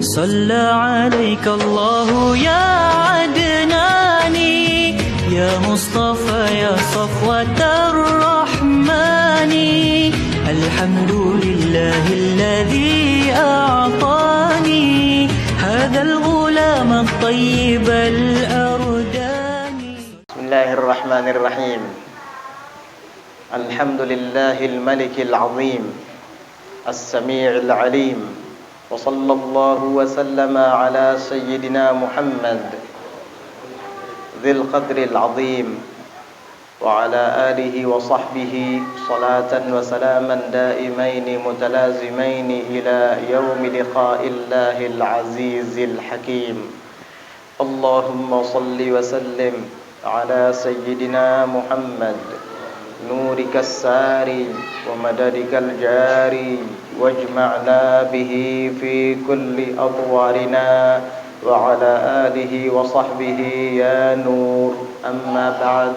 صلى عليك الله يا عدناني يا مصطفى يا صفوة الرحمن الحمد لله الذي أعطاني هذا الغلام الطيب الأردان. بسم الله الرحمن الرحيم. الحمد لله الملك العظيم السميع العليم وصلى الله وسلم على سيدنا محمد ذي القدر العظيم وعلى آله وصحبه صلاة وسلاما دائمين متلازمين إلى يوم لقاء الله العزيز الحكيم. اللهم صل وسلم على سيدنا محمد نورك الساري ومددك الجاري واجمعنا به في كل أطوارنا وعلى آله وصحبه يا نور. أما بعد،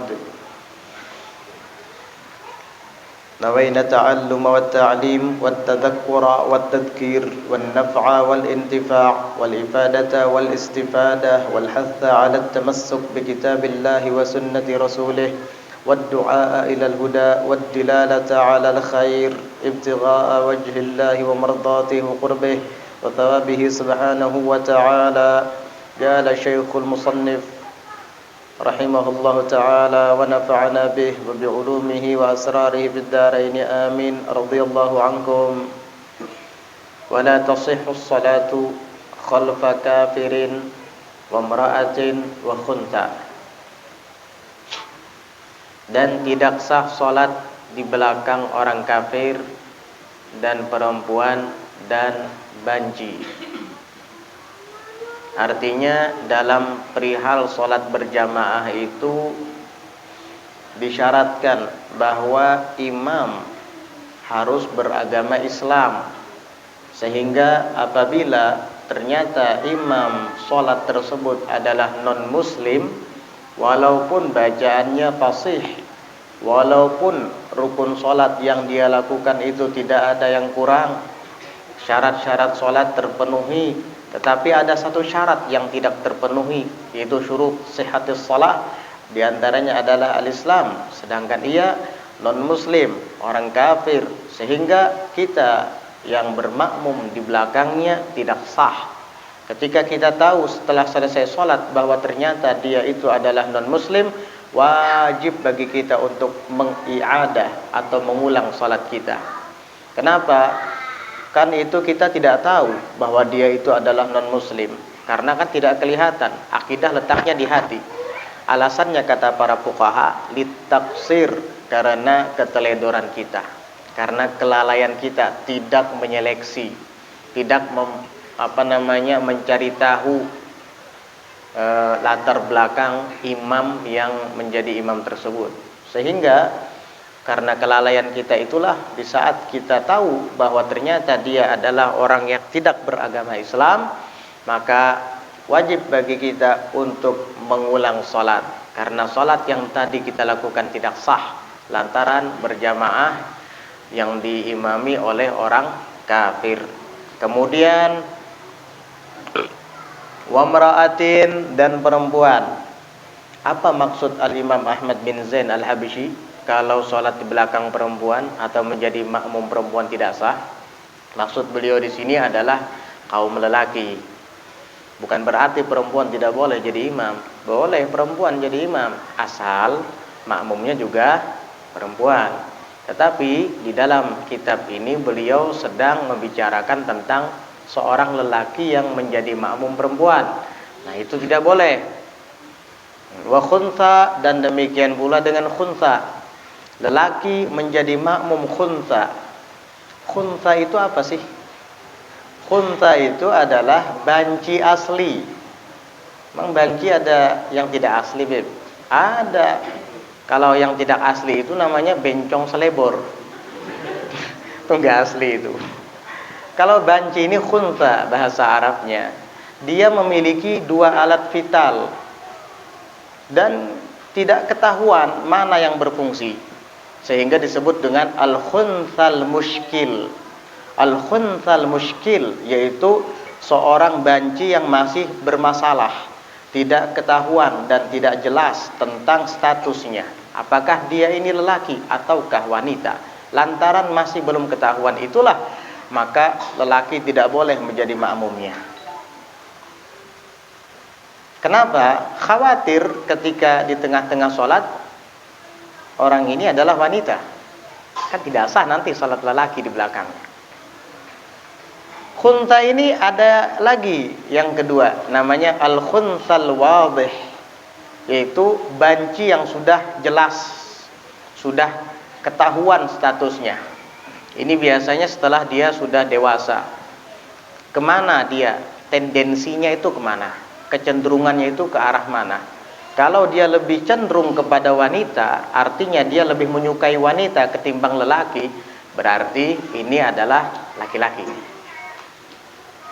نوينا التعلم والتعليم والتذكر والتذكير والنفع والانتفاع والإفادة والاستفادة والحث على التمسك بكتاب الله وسنة رسوله والدعاء إلى الهدى والدلالة على الخير ابتغاء وجه الله ومرضاته وقربه وثوابه سبحانه وتعالى. قال شيخ المصنف رحمه الله تعالى ونفعنا به وبعلومه وأسراره في الدارين آمين. رضي الله عنكم. ولا تصح الصلاة خلف كافر وامرأة وخنثى. Dan tidak sah solat di belakang orang kafir dan perempuan dan banci. Artinya dalam perihal solat berjamaah itu disyaratkan bahwa imam harus beragama Islam, sehingga apabila ternyata imam solat tersebut adalah non-muslim, walaupun bacaannya fasih, walaupun rukun solat yang dia lakukan itu tidak ada yang kurang, syarat-syarat solat terpenuhi, tetapi ada satu syarat yang tidak terpenuhi, yaitu syurut sihhatis shalah. Di antaranya adalah al-Islam, sedangkan ia non-muslim, orang kafir, sehingga kita yang bermakmum di belakangnya tidak sah. Ketika kita tahu setelah selesai sholat bahwa ternyata dia itu adalah non-muslim, wajib bagi kita untuk mengiadah atau mengulang sholat kita. Kenapa? Kan itu kita tidak tahu bahwa dia itu adalah non-muslim, karena kan tidak kelihatan. Akidah letaknya di hati. Alasannya kata para fuqaha, litaksir, karena keteledoran kita, karena kelalaian kita tidak menyeleksi, tidak mencari tahu latar belakang imam yang menjadi imam tersebut. Sehingga karena kelalaian kita itulah, di saat kita tahu bahwa ternyata dia adalah orang yang tidak beragama Islam, maka wajib bagi kita untuk mengulang sholat, karena sholat yang tadi kita lakukan tidak sah lantaran berjamaah yang diimami oleh orang kafir. Kemudian wamra'atin, dan perempuan. Apa maksud Al-Imam Ahmad bin Zain Al-Habsyi kalau sholat di belakang perempuan atau menjadi makmum perempuan tidak sah? Maksud beliau di sini adalah kaum lelaki. Bukan berarti perempuan tidak boleh jadi imam. Boleh perempuan jadi imam, asal makmumnya juga perempuan. Tetapi di dalam kitab ini beliau sedang membicarakan tentang seorang lelaki yang menjadi makmum perempuan. Nah, itu tidak boleh. Wa khuntha, dan demikian pula dengan khuntha. Lelaki menjadi makmum khuntha. Khuntha itu apa sih? Khuntha itu adalah banci asli. Memang banci ada yang tidak asli, Beb? Ada. Kalau yang tidak asli itu namanya bencong selebor. Itu enggak asli itu. Kalau banci ini khuntha bahasa Arabnya, dia memiliki dua alat vital dan tidak ketahuan mana yang berfungsi, sehingga disebut dengan al-khunthal mushkil. Al-khunthal mushkil yaitu seorang banci yang masih bermasalah, tidak ketahuan dan tidak jelas tentang statusnya, apakah dia ini lelaki ataukah wanita. Lantaran masih belum ketahuan itulah, maka lelaki tidak boleh menjadi makmumnya. Kenapa? Khawatir ketika di tengah-tengah sholat orang ini adalah wanita, kan tidak sah nanti sholat lelaki di belakang. Khunsa ini ada lagi yang kedua, namanya al-khunsal wadih, yaitu banci yang sudah jelas, sudah ketahuan statusnya. Ini biasanya setelah dia sudah dewasa. Kemana dia? Tendensinya itu kemana? Kecenderungannya itu ke arah mana? Kalau dia lebih cenderung kepada wanita, artinya dia lebih menyukai wanita ketimbang lelaki, berarti ini adalah laki-laki.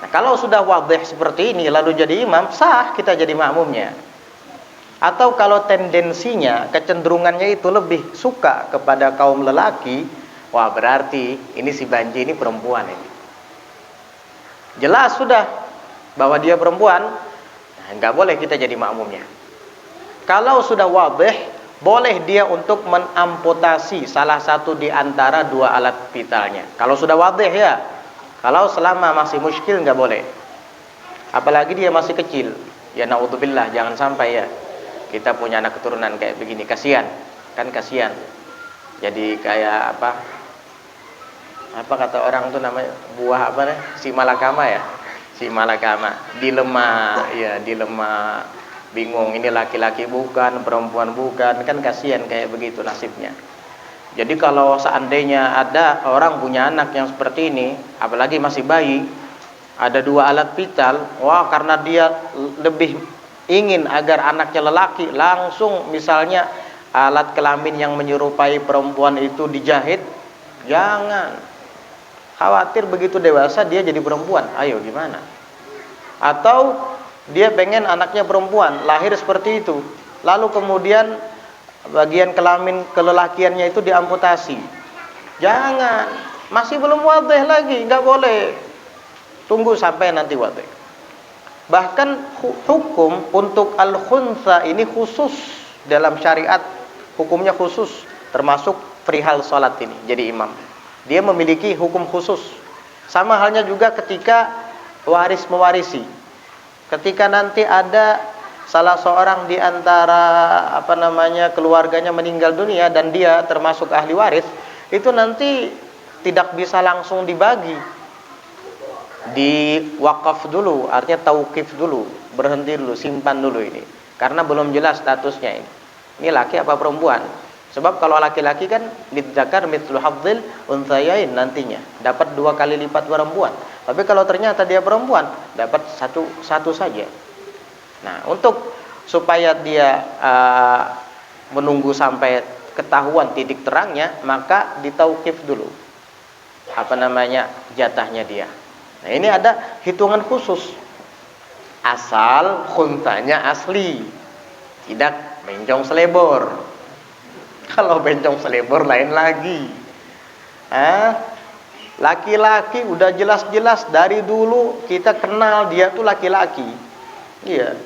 Nah, kalau sudah wadih seperti ini lalu jadi imam, sah kita jadi makmumnya. Atau kalau tendensinya, kecenderungannya itu lebih suka kepada kaum lelaki, wah berarti ini si banci ini perempuan ini. Jelas sudah bahwa dia perempuan, nah, nggak boleh kita jadi makmumnya. Kalau sudah wadih, boleh dia untuk menamputasi salah satu di antara dua alat vitalnya. Kalau sudah wadih ya. Kalau selama masih muskil nggak boleh. Apalagi dia masih kecil. Ya naudzubillah, jangan sampai ya kita punya anak keturunan kayak begini, kasihan. Kan kasihan. Jadi kayak apa? Apa kata orang tuh namanya? Buah apa nih? Si malakama ya. Si malakama, dilema, ya dilema, bingung ini laki-laki bukan, perempuan bukan, kan kasihan kayak begitu nasibnya. Jadi kalau seandainya ada orang punya anak yang seperti ini, apalagi masih bayi, ada dua alat vital, wah karena dia lebih ingin agar anaknya lelaki, langsung misalnya alat kelamin yang menyerupai perempuan itu dijahit, jangan. Khawatir begitu dewasa dia jadi perempuan, ayo gimana? Atau dia pengen anaknya perempuan, lahir seperti itu, lalu kemudian bagian kelamin kelelakiannya itu diamputasi. Jangan, masih belum wadih lagi, nggak boleh. Tunggu sampai nanti wadih. Bahkan hukum untuk al-khunsa ini khusus dalam syariat, hukumnya khusus, termasuk perihal sholat ini. Jadi imam, dia memiliki hukum khusus. Sama halnya juga ketika waris mewarisi. Ketika nanti ada salah seorang di antara keluarganya meninggal dunia dan dia termasuk ahli waris, itu nanti tidak bisa langsung dibagi. Di wakaf dulu, artinya tauqif dulu, berhenti dulu, simpan dulu ini. Karena belum jelas statusnya ini. Ini laki apa perempuan? Sebab kalau laki-laki kan lidzakar mithlu hadzil unthayain nantinya, dapat 2 kali lipat perempuan. Tapi kalau ternyata dia perempuan, dapat satu saja. Nah, untuk supaya dia menunggu sampai ketahuan titik terangnya, maka ditauqif dulu jatahnya dia. Nah, ini ada hitungan khusus. Asal khuntanya asli, tidak bencong selebor. Kalau bencong selebor lain lagi. Laki-laki udah jelas-jelas dari dulu kita kenal dia tuh laki-laki. Iya.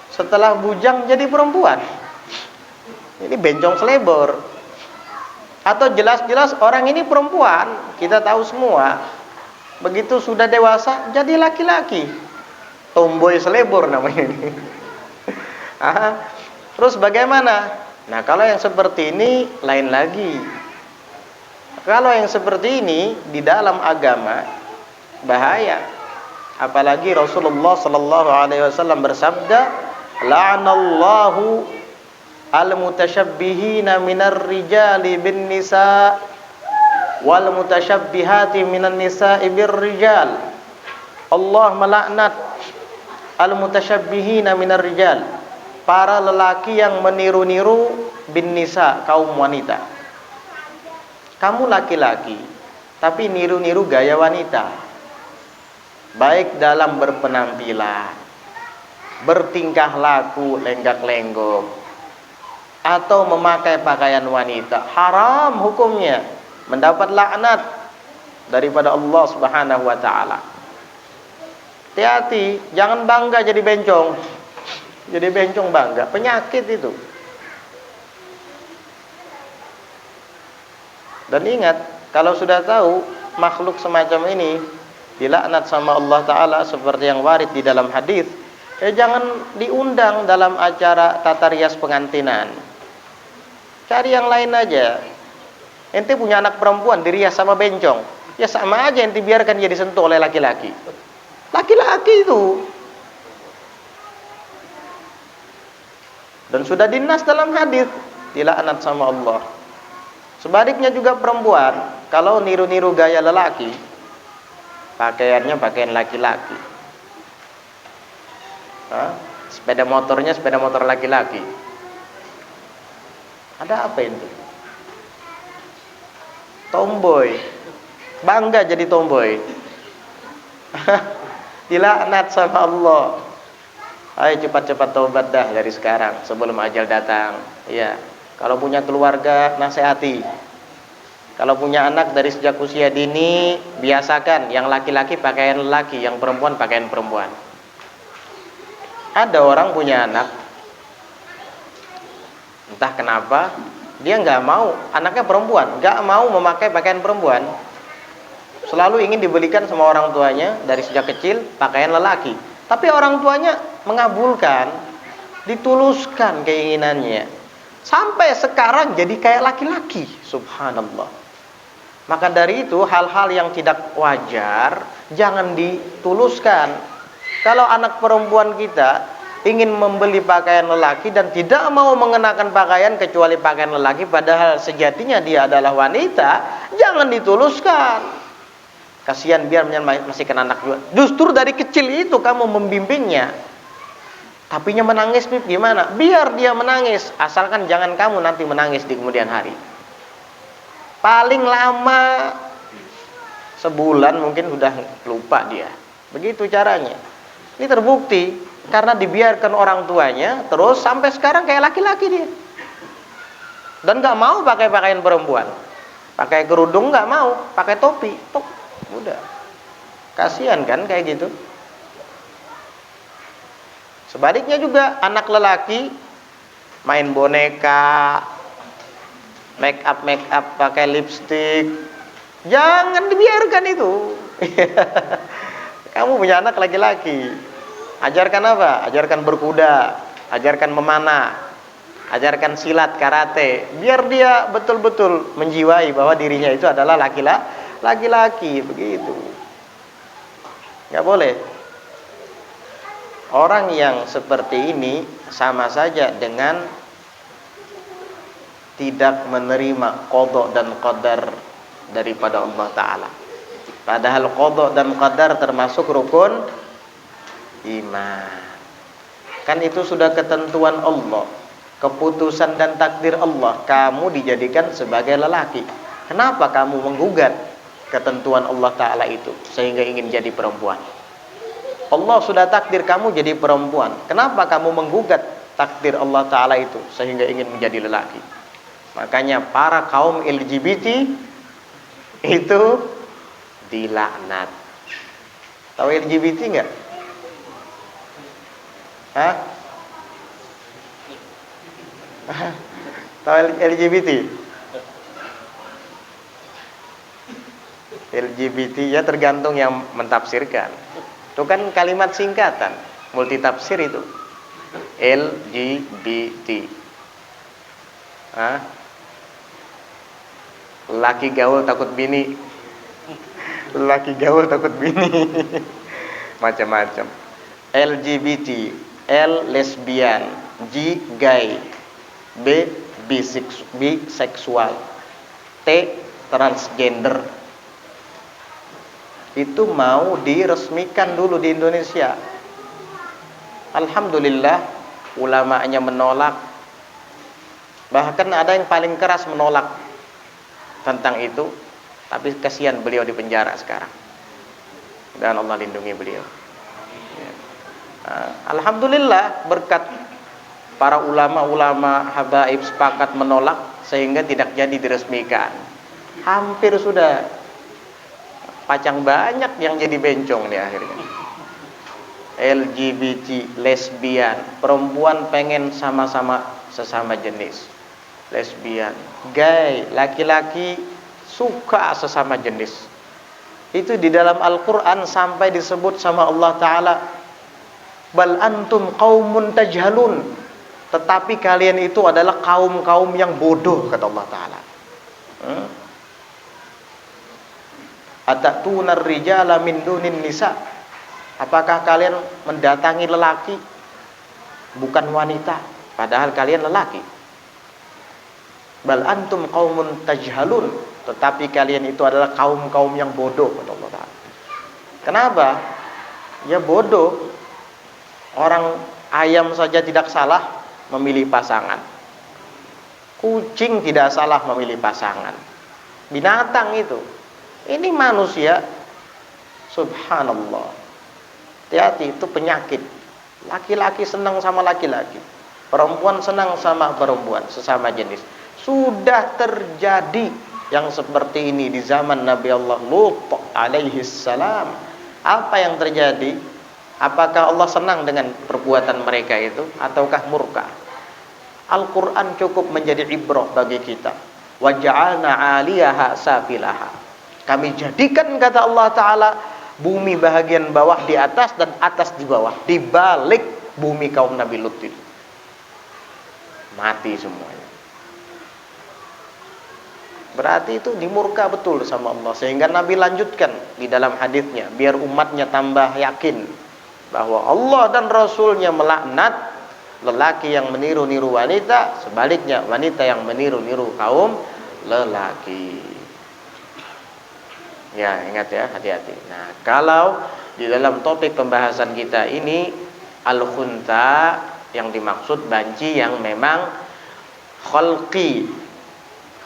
Setelah bujang jadi perempuan. Ini bencong selebor. Atau jelas-jelas orang ini perempuan, kita tahu semua. Begitu sudah dewasa jadi laki-laki. Tomboy selebor namanya ini. Terus bagaimana? Nah, kalau yang seperti ini lain lagi. Kalau yang seperti ini di dalam agama bahaya. Apalagi Rasulullah sallallahu alaihi wasallam bersabda, "La'anallahu al-mutasyabbihina minar rijali bin nisa wal mutasyabbihati minan nisa'i bir rijal." Allah melaknat al-mutasyabbihina minar rijal, para lelaki yang meniru-niru bin nisa, kaum wanita. Kamu laki-laki tapi niru-niru gaya wanita, baik dalam berpenampilan, bertingkah laku lenggak-lenggok, atau memakai pakaian wanita. Haram hukumnya, mendapat laknat daripada Allah Subhanahu wa taala. Hati-hati, jangan bangga jadi bencong. Jadi bencong bangga, penyakit itu. Dan ingat, kalau sudah tahu makhluk semacam ini dilaknat sama Allah Ta'ala seperti yang warid di dalam hadis, jangan diundang dalam acara tata rias pengantinan. Cari yang lain aja. Ente punya anak perempuan dirias sama bencong, ya sama aja ente biarkan dia disentuh oleh laki-laki. Laki-laki itu. Dan sudah dinas dalam hadis, dilaknat sama Allah. Sebaliknya juga perempuan, kalau niru-niru gaya lelaki, pakaiannya pakaian laki-laki. Sepeda motornya sepeda motor laki-laki. Ada apa itu? Tomboy. Bangga jadi tomboy. Dilaknat sama Allah. Ayo cepat-cepat taubat dah dari sekarang sebelum ajal datang. Iya. Kalau punya keluarga, nasihati. Kalau punya anak dari sejak usia dini, biasakan yang laki-laki pakaian laki, yang perempuan pakaian perempuan. Ada orang punya anak, entah kenapa dia nggak mau, anaknya perempuan, nggak mau memakai pakaian perempuan. Selalu ingin dibelikan sama orang tuanya dari sejak kecil pakaian lelaki. Tapi orang tuanya mengabulkan, dituluskan keinginannya. Sampai sekarang jadi kayak laki-laki, subhanallah. Maka dari itu hal-hal yang tidak wajar jangan dituluskan. Kalau anak perempuan kita ingin membeli pakaian lelaki dan tidak mau mengenakan pakaian kecuali pakaian lelaki, padahal sejatinya dia adalah wanita, jangan dituluskan. Kasihan biar masih kena anak juga. Justru dari kecil itu kamu membimbingnya. Tapinya menangis gimana? Biar dia menangis, asalkan jangan kamu nanti menangis di kemudian hari. Paling lama sebulan mungkin sudah lupa dia. Begitu caranya. Ini terbukti karena dibiarkan orang tuanya terus sampai sekarang kayak laki-laki dia. Dan nggak mau pakai pakaian perempuan. Pakai kerudung nggak mau, pakai topi. Tok, udah. Kasihan kan kayak gitu. Sebaliknya juga anak lelaki main boneka, make up pakai lipstik, jangan dibiarkan itu. Kamu punya anak laki-laki, ajarkan apa? Ajarkan berkuda, ajarkan memanah, ajarkan silat, karate, biar dia betul-betul menjiwai bahwa dirinya itu adalah laki-laki, begitu. Nggak boleh. Orang yang seperti ini sama saja dengan tidak menerima qada dan qadar daripada Allah Ta'ala. Padahal qada dan qadar termasuk rukun iman. Kan itu sudah ketentuan Allah, keputusan dan takdir Allah. Kamu dijadikan sebagai lelaki. Kenapa kamu menggugat ketentuan Allah Ta'ala itu sehingga ingin jadi perempuan? Allah sudah takdir kamu jadi perempuan. Kenapa kamu menggugat takdir Allah Ta'ala itu sehingga ingin menjadi lelaki? Makanya para kaum LGBT itu dilaknat. Tahu LGBT enggak? Hah? Tahu LGBT? LGBT ya tergantung yang mentafsirkan. Itu kan kalimat singkatan, multitafsir itu. LGBT. Laki gaul takut bini. Laki gaul takut bini. Macam-macam. LGBT, L lesbian, G gay, B biseksual, T transgender. Itu mau diresmikan dulu di Indonesia. Alhamdulillah ulamanya menolak. Bahkan ada yang paling keras menolak tentang itu. Tapi kasihan beliau di penjara sekarang. Dan Allah lindungi beliau. Alhamdulillah berkat para ulama-ulama habaib sepakat menolak sehingga tidak jadi diresmikan. Hampir sudah. Pacang banyak yang jadi bencong nih akhirnya. LGBT, lesbian, perempuan pengen sama-sama sesama jenis, lesbian, gay, laki-laki suka sesama jenis. Itu di dalam Al-Quran sampai disebut sama Allah Ta'ala, bal antum qaumun tajhalun, tetapi kalian itu adalah kaum-kaum yang bodoh, kata Allah Ta'ala. Atatunar rijala min dunin nisa, apakah kalian mendatangi lelaki bukan wanita, padahal kalian lelaki. Bal antum qaumun tajhalun, tetapi kalian itu adalah kaum-kaum yang bodoh, kata Allah Ta'ala. Kenapa? Ya bodoh. Orang ayam saja tidak salah memilih pasangan, kucing tidak salah memilih pasangan, binatang itu. Ini manusia, subhanallah. Hati-hati, itu penyakit. Laki-laki senang sama laki-laki, perempuan senang sama perempuan sesama jenis. Sudah terjadi yang seperti ini di zaman Nabi Allah Lut alaihi salam. Apa yang terjadi? Apakah Allah senang dengan perbuatan mereka itu ataukah murka? Al-Quran cukup menjadi ibrah bagi kita. Wa ja'alna 'aliyaha safilaha. Kami jadikan, kata Allah Ta'ala, bumi bahagian bawah di atas dan atas di bawah, di balik bumi kaum Nabi Lut itu. Mati semuanya. Berarti itu dimurka betul sama Allah. Sehingga Nabi lanjutkan di dalam hadisnya, biar umatnya tambah yakin bahwa Allah dan Rasulnya melaknat lelaki yang meniru-niru wanita, sebaliknya wanita yang meniru-niru kaum lelaki. Ya, ingat ya, hati-hati. Nah, kalau di dalam topik pembahasan kita ini al-khunta, yang dimaksud banci yang memang kholqi.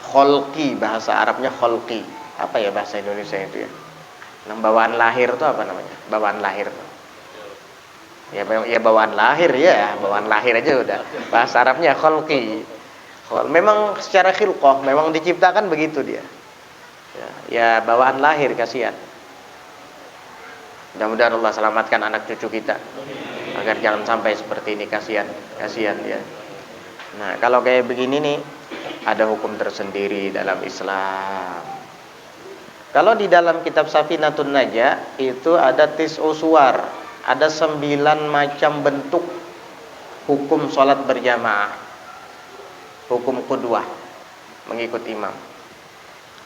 Kholqi, bahasa Arabnya kholqi. Apa ya bahasa Indonesia itu ya? Bawaan lahir itu apa namanya? Bawaan lahir. Ya bawaan lahir ya, bawaan lahir aja udah. Bahasa Arabnya kholqi. Memang secara khilqah, memang diciptakan begitu dia. Ya bawaan lahir, kasihan. Mudah-mudahan Allah selamatkan anak cucu kita agar jangan sampai seperti ini, kasihan dia. Nah, kalau kayak begini nih, ada hukum tersendiri dalam Islam. Kalau di dalam kitab Safinatun Najah itu ada tis'u suwar, ada 9 macam bentuk hukum sholat berjamaah, hukum qudwah, mengikut imam.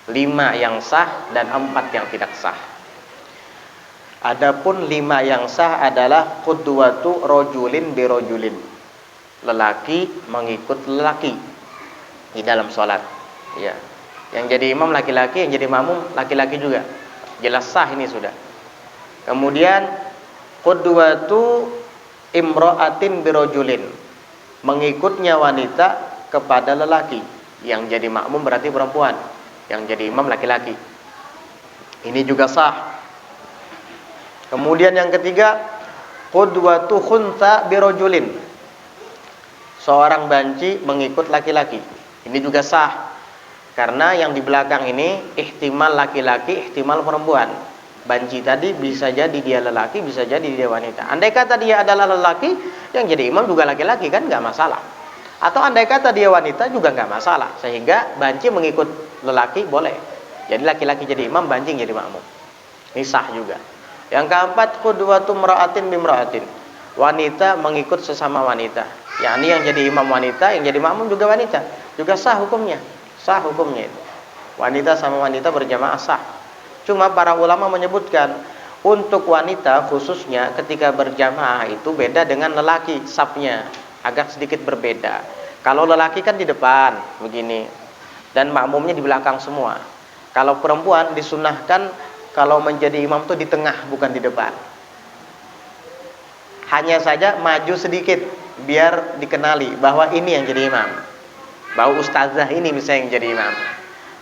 5 yang sah dan 4 yang tidak sah. Adapun 5 yang sah adalah qudwatu rojulin birojulin, lelaki mengikut lelaki di dalam sholat. Ya, yang jadi imam laki-laki, yang jadi makmum laki-laki juga. Jelas sah ini sudah. Kemudian qudwatu imro'atin birojulin, mengikutnya wanita kepada lelaki. Yang jadi makmum berarti perempuan, yang jadi imam laki-laki. Ini juga sah. Kemudian yang ketiga, qudwatu khunsa birojulin, seorang banci mengikut laki-laki. Ini juga sah, karena yang di belakang ini ihtimal laki-laki, ihtimal perempuan. Banci tadi bisa jadi dia lelaki, bisa jadi dia wanita. Andai kata dia adalah lelaki, yang jadi imam juga laki-laki, kan nggak masalah. Atau andai kata dia wanita juga nggak masalah, sehingga banci mengikut lelaki boleh. Jadi laki-laki jadi imam, banci jadi makmum. Ini sah juga. Yang keempat, qudwatu mra'atin bimra'atin, wanita mengikut sesama wanita. Yakni yang jadi imam wanita, yang jadi makmum juga wanita. Juga sah hukumnya. Sah hukumnya itu. Wanita sama wanita berjamaah sah. Cuma para ulama menyebutkan untuk wanita khususnya ketika berjamaah itu beda dengan lelaki, safnya agak sedikit berbeda. Kalau lelaki kan di depan begini dan makmumnya di belakang semua. Kalau perempuan disunahkan kalau menjadi imam tuh di tengah, bukan di depan. Hanya saja maju sedikit biar dikenali bahwa ini yang jadi imam, bahwa ustazah ini misalnya yang jadi imam.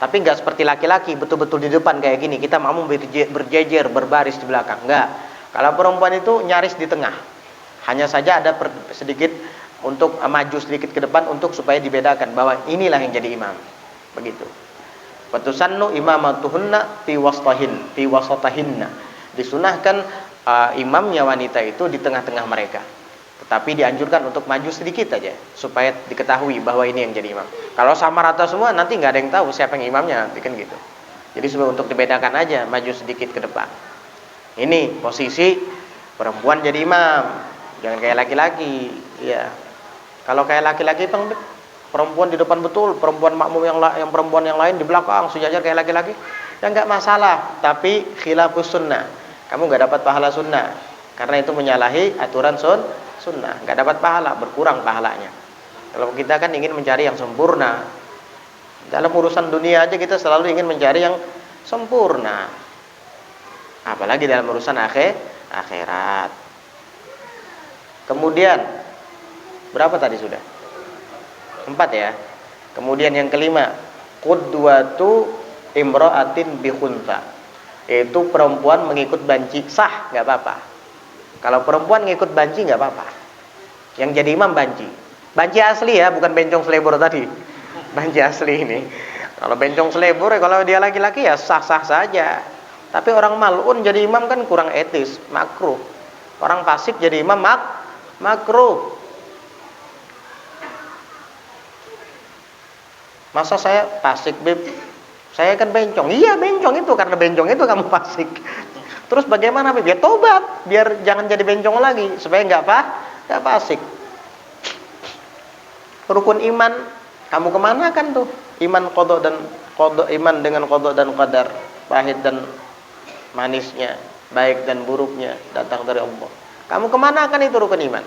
Tapi nggak seperti laki-laki betul-betul di depan kayak gini, kita makmum berjejer berbaris di belakang. Enggak. Kalau perempuan itu nyaris di tengah. Hanya saja ada sedikit untuk maju sedikit ke depan untuk supaya dibedakan bahwa inilah yang jadi imam. Begitu. Fatusannu imamatuhunna fi wasatahinna. Disunahkan imamnya wanita itu di tengah-tengah mereka. Tetapi dianjurkan untuk maju sedikit aja supaya diketahui bahwa ini yang jadi imam. Kalau sama rata semua nanti nggak ada yang tahu siapa yang imamnya nanti kan gitu. Jadi supaya untuk dibedakan aja, maju sedikit ke depan. Ini posisi perempuan jadi imam, jangan kayak laki-laki. Ya, kalau kayak laki-laki perempuan di depan betul, perempuan makmum yang perempuan yang lain di belakang sejajar kayak laki-laki, ya nggak masalah. Tapi khilafus sunnah, kamu nggak dapat pahala sunnah karena itu menyalahi aturan sunnah, nggak dapat pahala, berkurang pahalanya. Kalau kita kan ingin mencari yang sempurna dalam urusan dunia aja, kita selalu ingin mencari yang sempurna, apalagi dalam urusan akhirat. Kemudian berapa tadi sudah? 4 ya. Kemudian yang kelima, qudwatu imra'atin bi khuntha, yaitu perempuan mengikut banci, sah nggak apa-apa. Kalau perempuan ngikut banci nggak apa-apa. Yang jadi imam banci asli ya, bukan bencong selebor tadi. Banci asli ini. Kalau bencong selebor kalau dia laki-laki ya sah-sah saja. Tapi orang mal'un jadi imam kan kurang etis, makruh. Orang fasik jadi imam makruh. Masa saya fasik, Beb? Saya kan bencong. Iya, bencong itu, karena bencong itu kamu fasik. Terus bagaimana, Beb? Ya tobat, biar jangan jadi bencong lagi, supaya nggak fasik. Rukun iman, kamu kemana kan tuh? Iman iman dengan qada dan qadar, pahit dan manisnya, baik dan buruknya datang dari Allah. Kamu kemana kan itu rukun iman?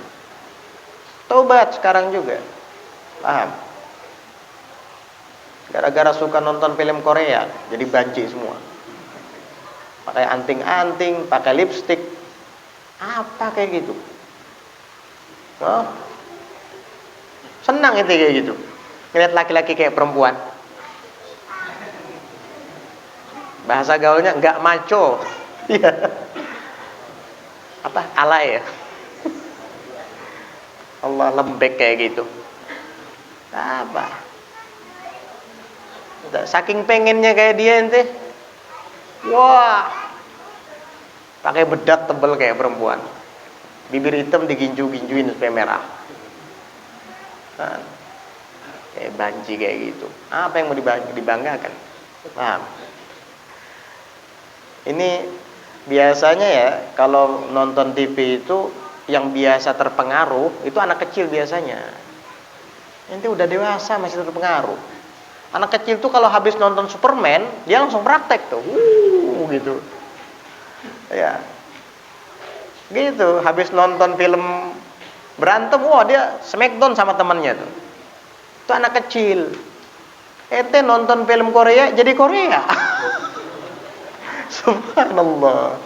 Tobat sekarang juga. Paham? Gara-gara suka nonton film Korea jadi banci semua. Pakai anting-anting, pakai lipstik. Apa kayak gitu? Oh. Senang itu kayak gitu. Ngeliat laki-laki kayak perempuan. Bahasa gaulnya enggak maco. Iya. Apa? Alay ya. Allah lembek kayak gitu. Apa? Saking pengennya kayak dia ente. Wah. Pakai bedak tebel kayak perempuan. Bibir hitam diginju-ginjuin supaya merah. Nah, kayak banci kayak gitu. Apa yang mau dibanggakan? Paham? Ini biasanya ya, kalau nonton TV itu yang biasa terpengaruh itu anak kecil biasanya. Ente udah dewasa masih terpengaruh. Anak kecil tuh kalau habis nonton Superman, dia langsung praktek tuh. Gitu. Ya. Gitu, habis nonton film berantem, wah dia smackdown sama temannya tuh. Itu anak kecil. Ente nonton film Korea jadi Korea. Subhanallah.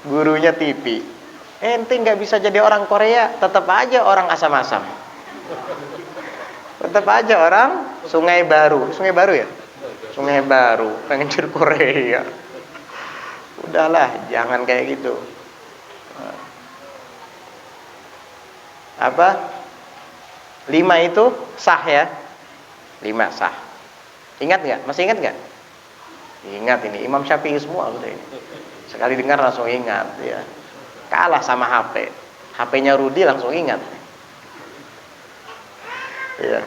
Gurunya TV. Ente nggak bisa jadi orang Korea, tetap aja orang asam-asam. Tetap aja orang Sungai Baru ya? Sungai Baru, pengen jadi Korea. Udahlah, jangan kayak gitu. Apa? 5 itu sah ya? 5 sah. Ingat nggak? Masih ingat nggak? Ingat ini, Imam Syafi'i semua udah ini. Sekali dengar langsung ingat ya. Kalah sama HP. HP-nya Rudi langsung ingat. Ya.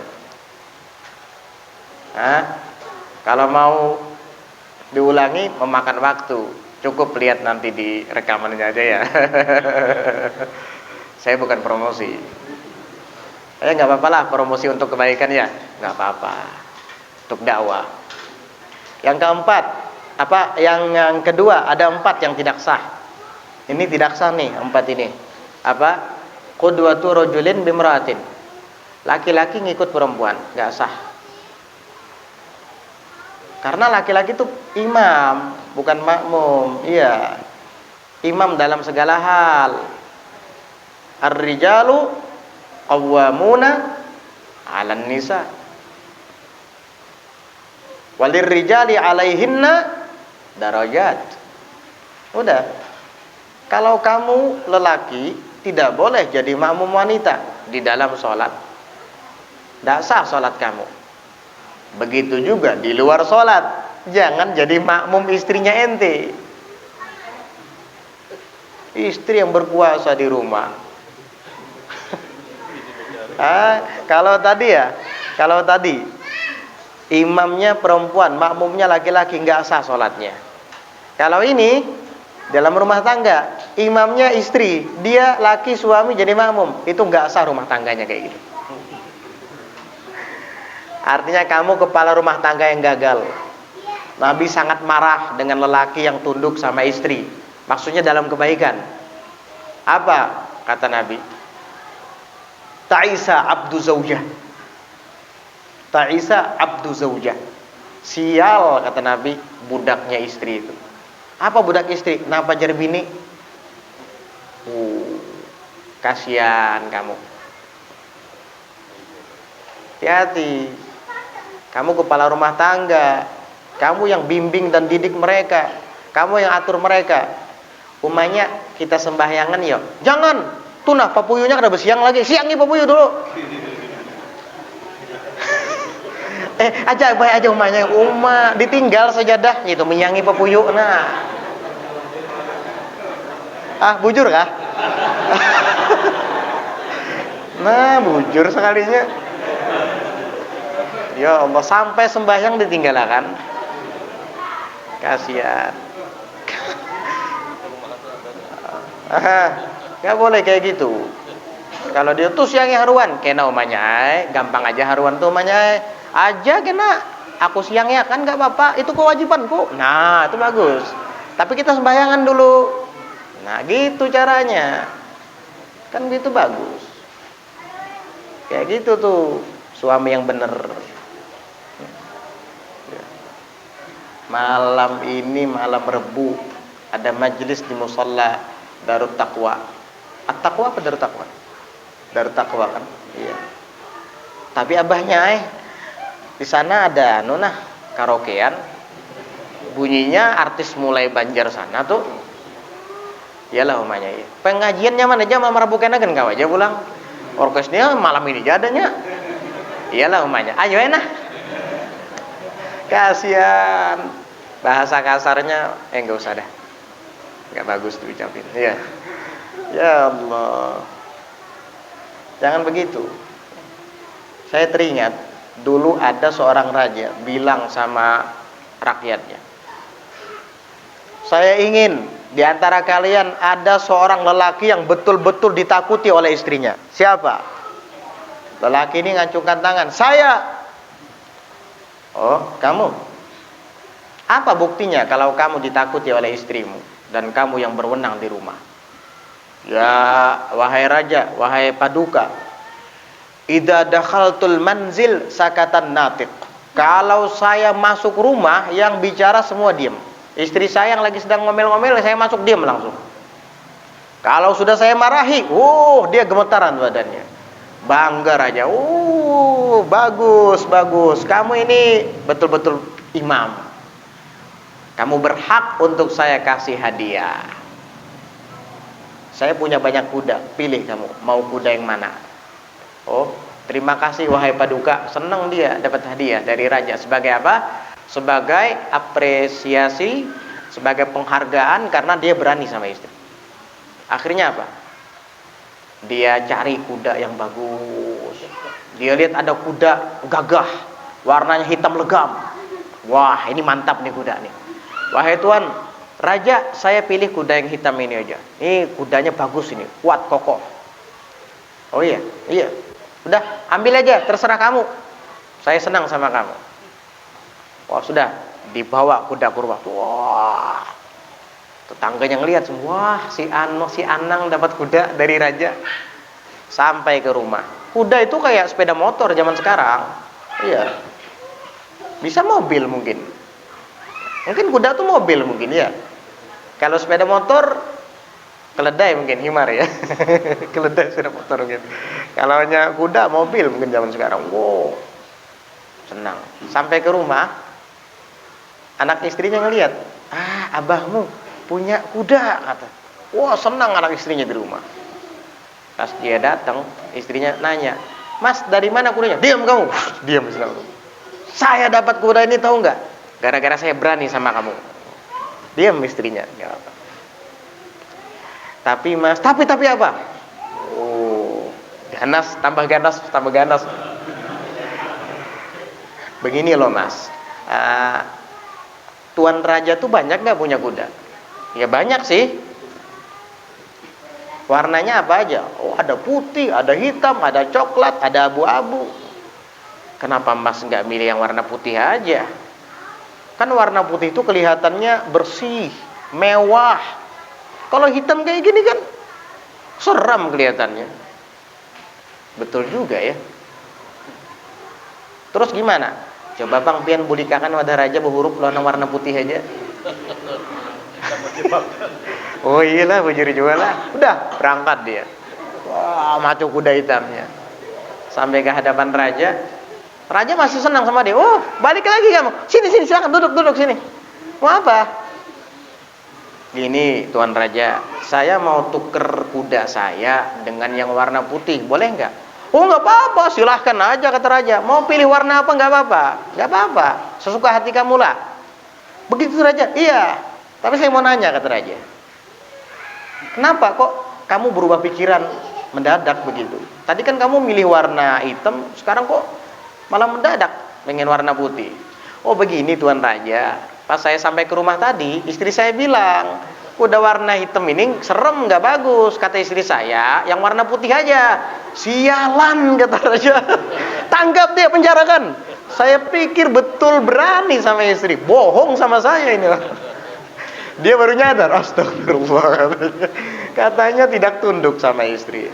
Nah, kalau mau diulangi memakan waktu, cukup lihat nanti di rekamannya aja ya. Saya bukan promosi. Nggak apa-apa lah promosi untuk kebaikan ya, nggak apa-apa. Untuk dakwah. Yang keempat, yang kedua ada 4 yang tidak sah. Ini tidak sah nih 4 ini. Apa? Qudwatu rajulin bimra'atin. Laki-laki ngikut perempuan, nggak sah. Karena laki-laki itu imam, bukan makmum. Iya. Imam dalam segala hal. Ar-rijalu qawwamuna 'alan nisa. Walirrijali 'alaihinna darajat. Udah. Kalau kamu lelaki tidak boleh jadi makmum wanita di dalam sholat. Tidak sah sholat kamu. Begitu juga di luar sholat. Jangan jadi makmum istrinya ente. Istri yang berkuasa di rumah. Kalau tadi imamnya perempuan, makmumnya laki-laki, nggak sah sholatnya. Kalau ini dalam rumah tangga, imamnya istri, dia laki suami jadi makmum, itu nggak sah rumah tangganya kayak gitu. Artinya kamu kepala rumah tangga yang gagal. Nabi sangat marah dengan lelaki yang tunduk sama istri. Maksudnya dalam kebaikan. Apa kata Nabi? Ta'isa abdu zaujah. Ta'isa abdu zaujah. Sial kata Nabi budaknya istri itu. Apa budak istri? Kenapa jadi bini? Kasihan kamu. Hati-hati. Kamu kepala rumah tangga. Kamu yang bimbing dan didik mereka. Kamu yang atur mereka. Umanya kita sembahyangan ya. Jangan. Tunah papuyunya kada bersiang lagi. Siangi papuyu dulu. Aja baik aja umanya. Ditinggal sajadah gitu menyangi papuyu. Nah. Bujur kah? Nah, bujur sekalinya. Ya Allah, sampai sembahyang ditinggalkan. Kasihan. Gak boleh kayak gitu. Kalau dia tuh siangi haruan, kena umanya gampang aja haruan tuh umanya aja kena. Aku siangnya kan gak apa-apa, itu kewajibanku. Nah, itu bagus. Tapi kita sembayangan dulu. Nah, gitu caranya. Kan gitu bagus. Kayak gitu tuh suami yang bener. Malam ini malam Rebu ada majelis di musalla Darut Taqwa. At-Taqwa apa Darut Taqwa? Darut Taqwa kan? Iya. Tapi abahnya di sana ada karaokean. Bunyinya artis mulai Banjar sana tuh. Iyalah umanya ya. Pengajiannya mana aja malam Rabu kena kan kau aja pulang. Orkesnya malam ini jadanya. Iyalah umanya. Ayo enak. Kasihan. Bahasa kasarnya enggak usah dah. Enggak bagus diucapin. Iya. Ya Allah. Jangan begitu. Saya teringat dulu ada seorang raja bilang sama rakyatnya. Saya ingin di antara kalian ada seorang lelaki yang betul-betul ditakuti oleh istrinya. Siapa? Lelaki ini ngacungkan tangan. Saya. Oh, kamu. Apa buktinya kalau kamu ditakuti oleh istrimu dan kamu yang berwenang di rumah? Ya, wahai raja, wahai paduka. Idza dakhaltul manzil sakatan natiq. Kalau saya masuk rumah yang bicara semua diam. Istri saya yang lagi sedang ngomel-ngomel, saya masuk diam langsung. Kalau sudah saya marahi, dia gemetaran badannya. Bangga raja. Bagus, bagus. Kamu ini betul-betul imam. Kamu berhak untuk saya kasih hadiah. Saya punya banyak kuda, pilih kamu mau kuda yang mana. Oh, terima kasih wahai paduka. Senang dia dapat hadiah dari raja. Sebagai apa? Sebagai apresiasi, sebagai penghargaan karena dia berani sama istri. Akhirnya apa? Dia cari kuda yang bagus. Dia lihat ada kuda gagah, warnanya hitam legam. Wah, ini mantap nih kuda nih. Wahai tuan, raja, saya pilih kuda yang hitam ini aja. Ini kudanya bagus ini, kuat kokoh. Oh iya. Udah, ambil aja, terserah kamu. Saya senang sama kamu. Wah, sudah dibawa kuda kurba. Wah, tetangganya ngelihat semua, si Anang dapat kuda dari raja. Sampai ke rumah. Kuda itu kayak sepeda motor zaman sekarang. Iya. Bisa mobil mungkin. Mungkin kuda tuh mobil mungkin ya. Kalau sepeda motor keledai mungkin, himar ya. Keledai sepeda motor mungkin. Kalau hanya kuda mobil mungkin zaman sekarang. Wow. Senang. Sampai ke rumah, anak istrinya ngelihat, abahmu punya kuda, kata. Wah, senang anak istrinya di rumah. Pas dia datang, istrinya nanya, Mas, dari mana kudanya? Diam kamu. Diam selalu. Saya dapat kuda ini tahu nggak? Gara-gara saya berani sama kamu. Diam istrinya. Gak apa. Tapi mas, tapi apa? Oh, ganas, tambah ganas, tambah ganas. Begini loh mas, Tuan Raja tuh banyak nggak punya kuda? Ya banyak sih. Warnanya apa aja? Oh, ada putih, ada hitam, ada coklat, ada abu-abu. Kenapa mas nggak milih yang warna putih aja? Kan warna putih itu kelihatannya bersih, mewah. Kalau hitam kayak gini kan seram kelihatannya. Betul juga ya. Terus gimana? Coba bang pian budikakan wadah raja berhuruf warna putih aja. Oh iyalah bujur jual lah. Udah berangkat dia. Wah, macu kuda hitamnya. Sampai ke hadapan raja. Raja masih senang sama dia. Oh, balik lagi kamu. Sini silakan duduk sini. Mau apa? Gini Tuan Raja, saya mau tuker kuda saya dengan yang warna putih, boleh nggak? Oh nggak apa-apa, silahkan aja kata raja. Mau pilih warna apa nggak apa-apa, nggak apa-apa. Sesuka hati kamu lah. Begitu raja, iya. Tapi saya mau nanya kata raja. Kenapa kok kamu berubah pikiran mendadak begitu? Tadi kan kamu milih warna hitam, sekarang kok malah mendadak pengen warna putih. Oh begini Tuan Raja, pas saya sampai ke rumah tadi, istri saya bilang, kuda warna hitam ini serem, nggak bagus. Kata istri saya, yang warna putih aja. Sialan kata raja. Tangkap dia, penjarakan. Saya pikir betul berani sama istri, bohong sama saya ini. Dia baru nyadar, astagfirullah katanya tidak tunduk sama istri.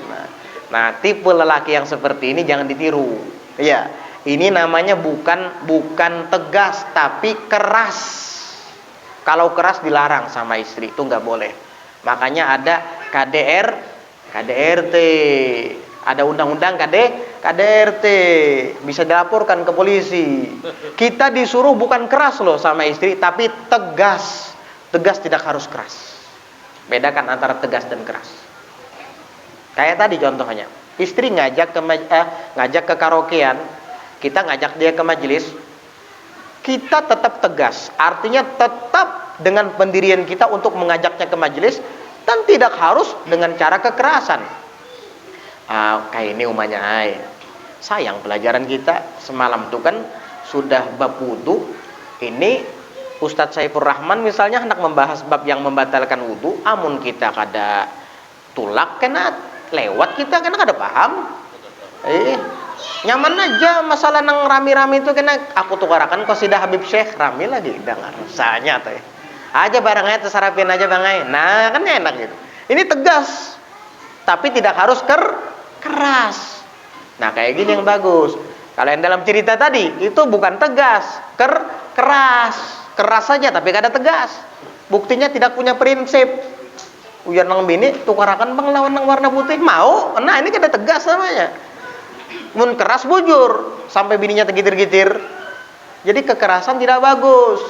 Nah tipe lelaki yang seperti ini jangan ditiru. Iya, ini namanya bukan tegas tapi keras. Kalau keras dilarang sama istri, itu nggak boleh. Makanya ada KDRT, ada undang-undang KDRT, bisa dilaporkan ke polisi. Kita disuruh bukan keras loh sama istri, tapi tegas. Tegas tidak harus keras. Bedakan antara tegas dan keras. Kayak tadi contohnya, istri ngajak ke karaokean, kita ngajak dia ke majelis, kita tetap tegas. Artinya tetap dengan pendirian kita untuk mengajaknya ke majelis dan tidak harus dengan cara kekerasan. Kayak ini umanya sayang pelajaran kita semalam itu kan sudah bab wudu. Ini Ustadz Saifur Rahman misalnya hendak membahas bab yang membatalkan wudu, amun kita kada tulak kena lewat kita kena kada paham. Nyaman aja masalah nang rami-rami itu kena aku tukarakan qasidah Habib Syekh rami lagi dengar rasanya teh. Aja barangnya tersarapin aja bangai. Nah, kan enak gitu. Ini tegas tapi tidak harus keras. Nah, kayak gini yang bagus. Kalau yang dalam cerita tadi itu bukan tegas, keras. Keras saja tapi kada tegas. Buktinya tidak punya prinsip. Uyan nang bini tukarakan bang lawan nang warna putih mau. Nah, ini kada tegas namanya. Mun keras bujur sampai bininya tergitir-gitir. Jadi kekerasan tidak bagus.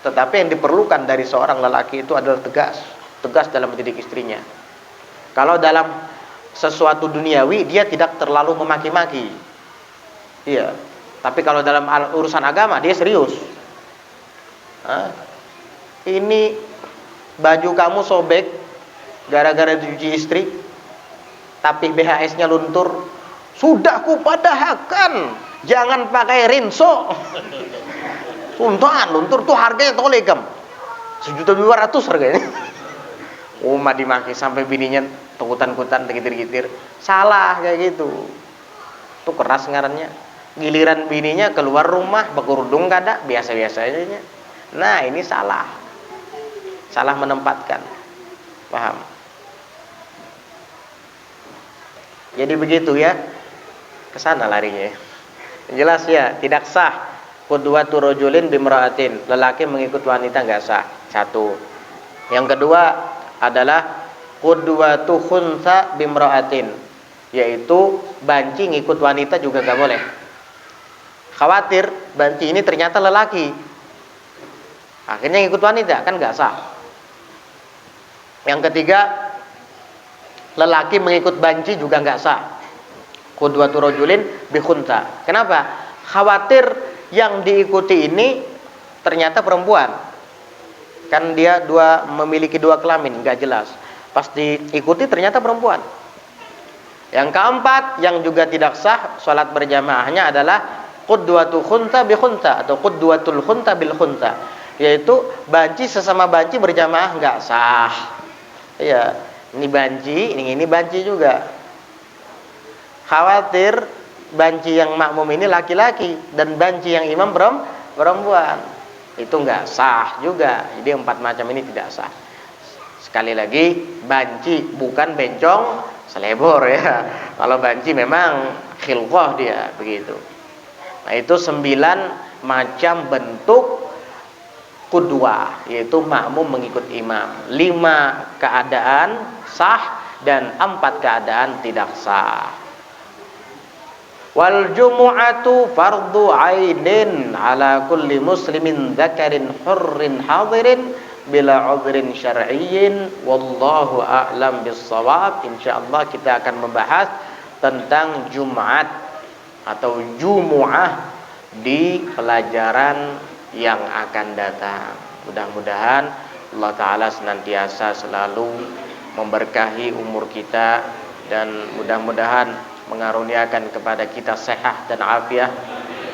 Tetapi yang diperlukan dari seorang lelaki itu adalah tegas. Tegas dalam mendidik istrinya. Kalau dalam sesuatu duniawi dia tidak terlalu memaki-maki. Iya. Tapi kalau dalam urusan agama dia serius. Ini baju kamu sobek gara-gara dicuci istri, tapi BHS-nya luntur. Sudah kupadahakan, jangan pakai rinso. Suntan luntur tuh harganya tolegam 1.200.000 harganya. Umat dimaki sampai bininya tekutan-kutan tergitir-gitir. Salah kayak gitu. Tuh keras ngarannya. Giliran bininya keluar rumah berkerudung kada, biasa-biasa aja. Nah, ini salah. Salah menempatkan. Paham? Jadi begitu ya. Kesana larinya. Jelas ya, tidak sah qudwatu rajulin bimra'atin. Lelaki mengikut wanita enggak sah. Satu. Yang kedua adalah qudwatu khunsa bimra'atin, yaitu banci ngikut wanita juga enggak boleh. Khawatir banci ini ternyata lelaki. Akhirnya ngikut wanita, kan nggak sah. Yang ketiga, lelaki mengikut banci juga nggak sah. Qudwatu rajulin bi khunsa. Kenapa? Khawatir yang diikuti ini ternyata perempuan. Kan dia memiliki dua kelamin, nggak jelas. Pas diikuti ternyata perempuan. Yang keempat yang juga tidak sah sholat berjamaahnya adalah qudwatul khunta bi khunta atau qudwatul khunta bil khunta, yaitu banci sesama banci berjamaah nggak sah. Iya, ini banci, ini banci juga. Khawatir banci yang makmum ini laki-laki dan banci yang imam perempuan, itu nggak sah juga. Jadi 4 macam ini tidak sah. Sekali lagi, banci bukan bencong selebor ya. Kalau banci memang khilqah dia begitu. Nah, itu 9 macam bentuk qudwah, yaitu makmum mengikut imam. 5 keadaan sah dan 4 keadaan tidak sah. Wal jumu'atu fardu ainin ala kulli muslimin dzakarin hurrin hadirin bila udhrin syar'iyyin wallahu a'lam bis-shawab. Insyaallah kita akan membahas tentang Jumat atau Jumu'ah di pelajaran yang akan datang. Mudah-mudahan Allah Ta'ala senantiasa selalu memberkahi umur kita dan mudah-mudahan mengaruniakan kepada kita sehat dan afiah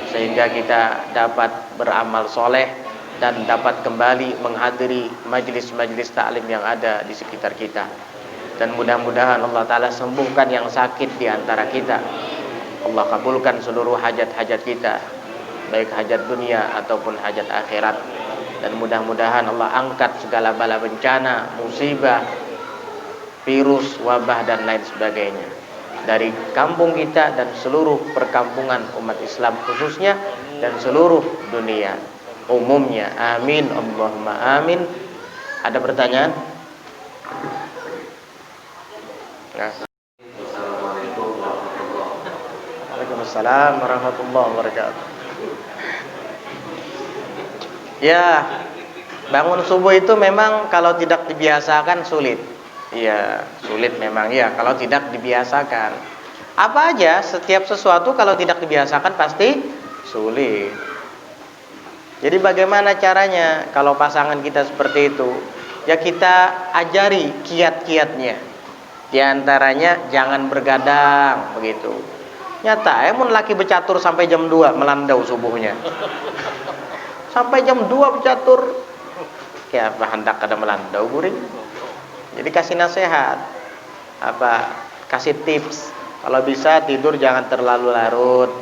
sehingga kita dapat beramal soleh dan dapat kembali menghadiri majlis-majlis ta'lim yang ada di sekitar kita. Dan mudah-mudahan Allah Ta'ala sembuhkan yang sakit di antara kita. Allah kabulkan seluruh hajat-hajat kita, baik hajat dunia ataupun hajat akhirat. Dan mudah-mudahan Allah angkat segala bala bencana, musibah, virus, wabah dan lain sebagainya dari kampung kita dan seluruh perkampungan umat Islam khususnya dan seluruh dunia umumnya. Amin Allahumma amin. Ada pertanyaan? Nah. Waalaikumsalam warahmatullahi wabarakatuh. Ya, bangun subuh itu memang kalau tidak dibiasakan sulit. Iya, sulit memang ya kalau tidak dibiasakan. Apa aja, setiap sesuatu kalau tidak dibiasakan pasti sulit. Jadi bagaimana caranya kalau pasangan kita seperti itu? Ya kita ajari kiat-kiatnya. Di antaranya jangan bergadang begitu. Nyata, mun laki bercatur sampai jam 2 melandau subuhnya. Sampai jam 2 bercatur. Kayak apa hendak ada melandau guring. Jadi kasih nasihat. Kasih tips. Kalau bisa tidur jangan terlalu larut.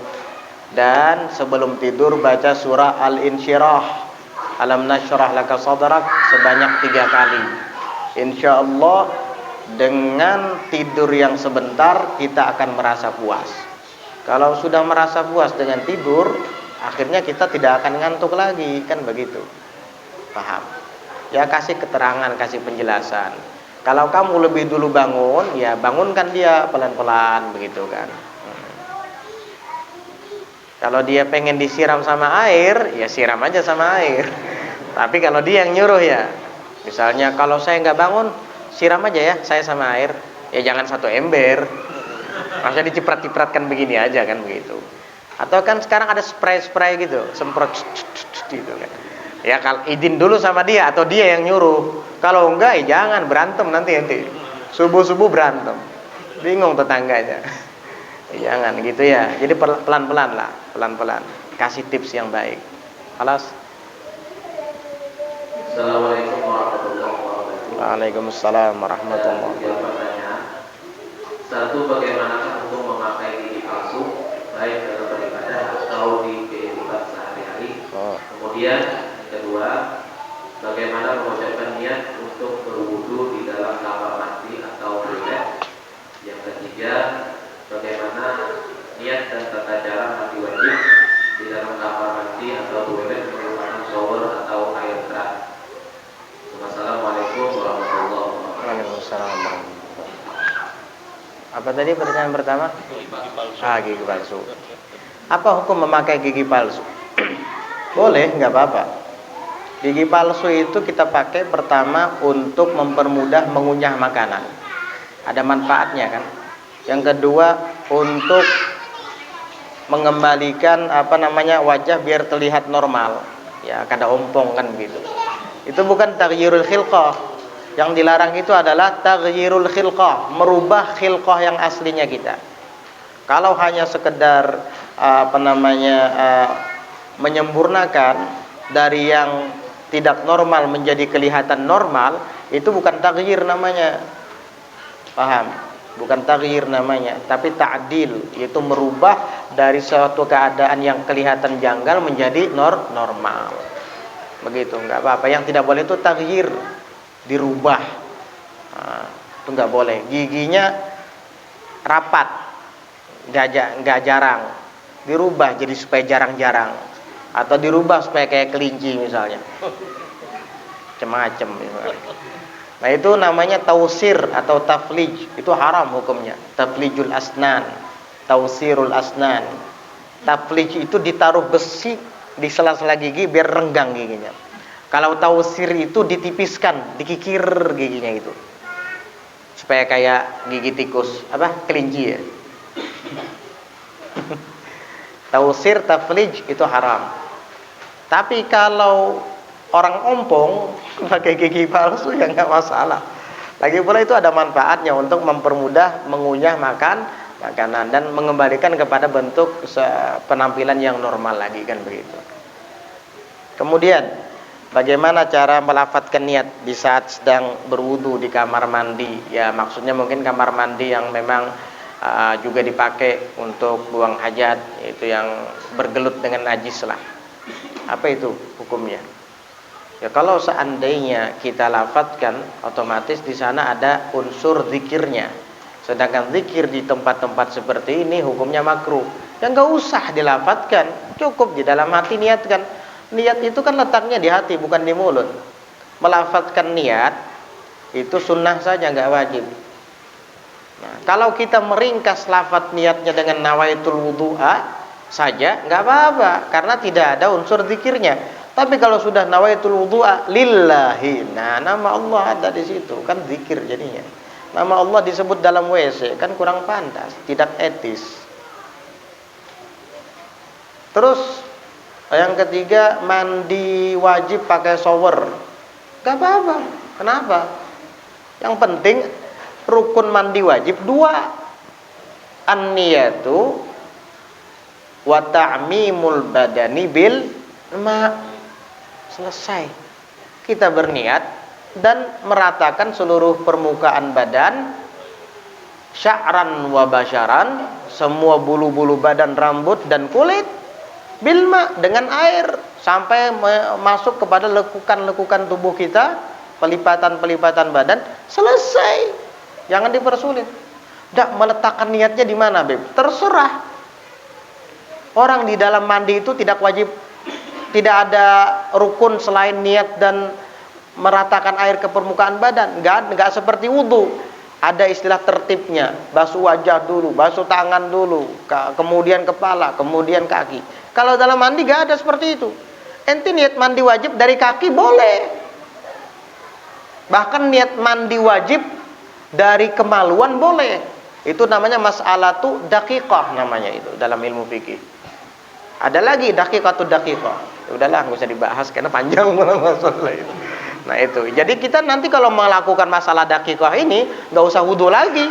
Dan sebelum tidur baca surah Al-Insyirah, Alam nasyrah laka sadrak sebanyak 3 kali. Insyaallah dengan tidur yang sebentar kita akan merasa puas. Kalau sudah merasa puas dengan tidur, akhirnya kita tidak akan ngantuk lagi, kan begitu. Paham? Ya kasih keterangan, kasih penjelasan. Kalau kamu lebih dulu bangun, ya bangunkan dia pelan-pelan begitu kan. Kalau dia pengen disiram sama air, ya siram aja sama air. Tapi kalau dia yang nyuruh ya, misalnya kalau saya nggak bangun, siram aja ya saya sama air. Ya jangan 1 ember. Maksudnya diciprat-cipratkan begini aja kan begitu. Atau kan sekarang ada spray-spray gitu, semprot gitu kan. Ya kalau izin dulu sama dia atau dia yang nyuruh. Kalau enggak ya jangan, berantem nanti. Subuh-subuh berantem. Bingung tetangganya. Jangan gitu ya. Jadi pelan-pelan lah, pelan-pelan. Kasih tips yang baik. Halas. Assalamualaikum warahmatullahi wabarakatuh. Waalaikumsalam warahmatullahi wabarakatuh. Satu, bagaimanakah untuk memakai gigi palsu baik dalam beribadah atau di kehidupan sehari-hari? Kemudian kedua, bagaimana mengucapkan niat untuk berwudu di dalam kamar mandi atau toilet? Yang ketiga, bagaimana niat dan tata cara mandi wajib di dalam kamar mandi atau toilet merupakan shower atau air keran? Wassalamualaikum warahmatullahi wabarakatuh. Waalaikumsalam warahmatullahi wabarakatuh. Apa tadi pertanyaan pertama? Gigi palsu. Apa hukum memakai gigi palsu? Boleh, nggak apa-apa. Gigi palsu itu kita pakai pertama untuk mempermudah mengunyah makanan. Ada manfaatnya kan? Yang kedua untuk mengembalikan wajah biar terlihat normal. Ya, kada ompong kan begitu. Itu bukan taghyirul khilqah. Yang dilarang itu adalah taghyirul khilqah, merubah khilqah yang aslinya kita. Kalau hanya sekedar menyempurnakan dari yang tidak normal menjadi kelihatan normal, itu bukan taghyir namanya. Paham? Bukan taghyir namanya, tapi ta'dil, yaitu merubah dari suatu keadaan yang kelihatan janggal menjadi normal. Begitu, enggak apa-apa. Yang tidak boleh itu taghyir, dirubah. Itu enggak boleh. Giginya rapat, enggak jarang, dirubah jadi supaya jarang-jarang, atau dirubah supaya kayak kelinci misalnya, macam-macam misalnya. Nah itu namanya tausir atau taflij, itu haram hukumnya. Taflijul asnan, tausirul asnan. Taflij itu ditaruh besi di sela-sela gigi biar renggang giginya. Kalau tausir itu ditipiskan, dikikir giginya itu, supaya kayak gigi tikus, kelinci ya. Tausir, taflij itu haram. Tapi kalau orang ompong pakai gigi palsu ya nggak masalah. Lagi pula itu ada manfaatnya untuk mempermudah mengunyah makanan dan mengembalikan kepada bentuk penampilan yang normal lagi, kan begitu. Kemudian bagaimana cara melafadzkan niat di saat sedang berwudu di kamar mandi? Ya maksudnya mungkin kamar mandi yang memang juga dipakai untuk buang hajat, itu yang bergelut dengan najis lah. Apa itu hukumnya? Ya kalau seandainya kita lafadzkan, otomatis di sana ada unsur zikirnya. Sedangkan zikir di tempat-tempat seperti ini hukumnya makruh. Ya nggak usah dilafadzkan, cukup di dalam hati niatkan. Niat itu kan letaknya di hati, bukan di mulut. Melafadzkan niat itu sunnah saja, nggak wajib. Nah, kalau kita meringkas lafadz niatnya dengan nawaitul wudu'a saja, nggak apa-apa, karena tidak ada unsur zikirnya. Tapi kalau sudah nawaitul wudu'a lillahi, nah nama Allah ada di situ, kan zikir jadinya. Nama Allah disebut dalam WC, kan kurang pantas, tidak etis. Terus yang ketiga, mandi wajib pakai shower. Nggak apa-apa. Kenapa? Yang penting rukun mandi wajib 2. An-niyatu wa ta'mimul badani bil ma. Selesai. Kita berniat dan meratakan seluruh permukaan badan, sya'ran wa basyaran, semua bulu-bulu badan, rambut dan kulit, bil ma, dengan air sampai masuk kepada lekukan-lekukan tubuh kita, pelipatan-pelipatan badan. Selesai. Jangan dipersulit. Dak, meletakkan niatnya di mana, Beb? Terserah. Orang di dalam mandi itu tidak wajib, tidak ada rukun selain niat dan meratakan air ke permukaan badan. Enggak seperti wudu. Ada istilah tertibnya. Basuh wajah dulu, basuh tangan dulu, kemudian kepala, kemudian kaki. Kalau dalam mandi enggak ada seperti itu. Enti niat mandi wajib dari kaki boleh. Bahkan niat mandi wajib dari kemaluan boleh. Itu namanya mas'alatu daqiqah namanya itu dalam ilmu fikih. Ada lagi daqiqatu daqiqah. Ya udahlah, enggak usah dibahas karena panjang masalah itu. Nah itu. Jadi kita nanti kalau melakukan masalah daqiqah ini enggak usah wudu lagi.